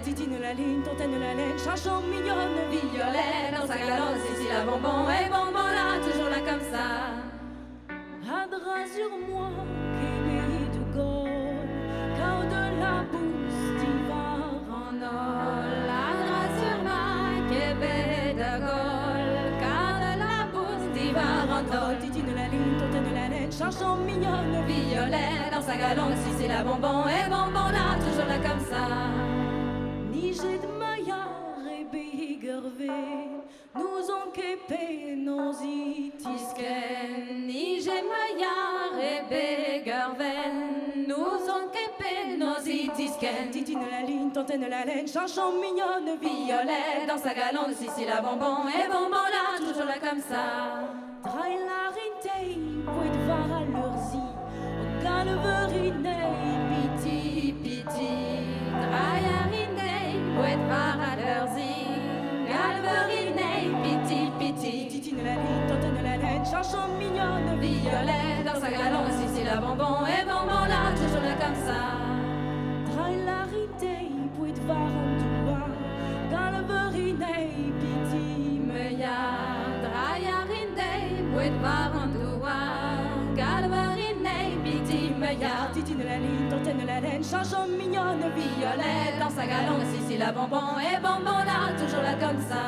Titine la ligne, tontaine la laine, chanson mignonne, violet, dans sa galante, bandole. Titine la ligne, tontaine la laine, chanson mignonne. Violet dans sa galonde, si c'est la bonbon, et bonbon là, toujours là comme ça. Nije de Maillard et Bégervé, nous ont képé nos itisken. Tisken, Nige Maillard et Begerven, nous ont képé nos itisken. Titine la ligne, tontaine la laine, chanson mignonne. Violet dans sa galonde, si c'est la bonbon, et bonbon là, toujours là comme ça. Draai la rintei, poet var à l'urzi, au galverinei, Piti, piti, draiarinei, poet paralerzi, galverinei, piti, piti. Titine la ligne, tontaine la laine, chanson mignonne. Violet dans sa galonde, si c'est la bonbon, et bonbon là, toujours là comme ça. Draai la rintei, poet var à doua, galverinei, piti me Meja, draiarinei, poet varandua, galverinei, piti, meja. Titine la ligne, tontaine la laine, chanson mignonne. Violet dans sa galonde, si c'est la bonbon, et bonbon là, toujours là comme ça.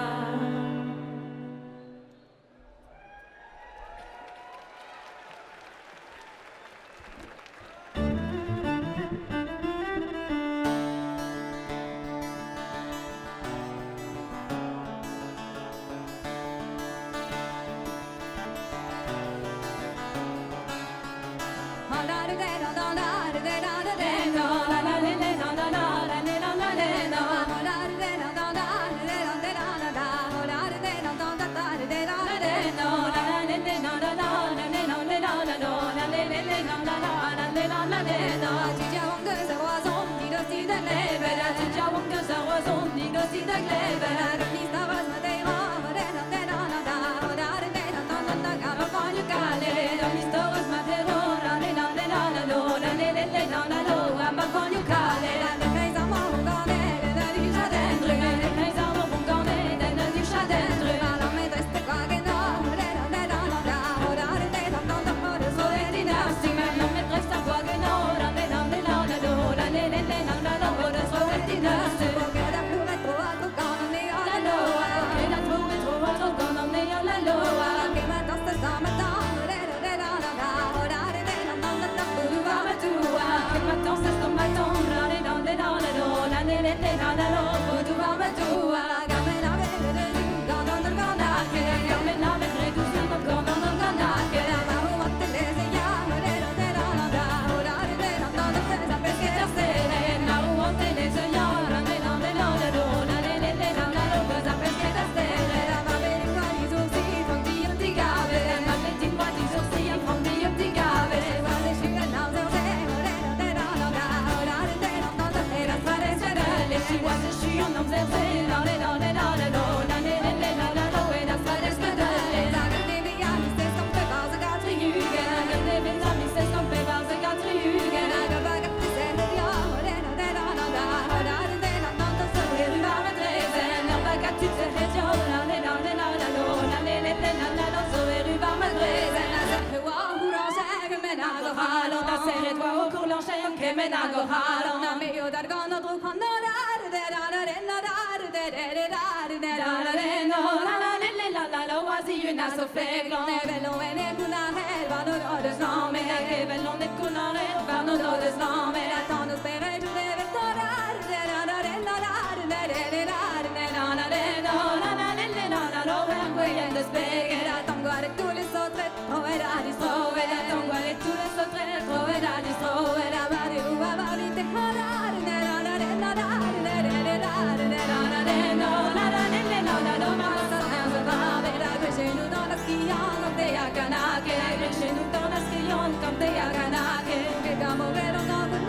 Chez nous dans la skion, comme des yaganake, que gamo vero no, no,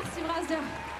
Merci Brasder.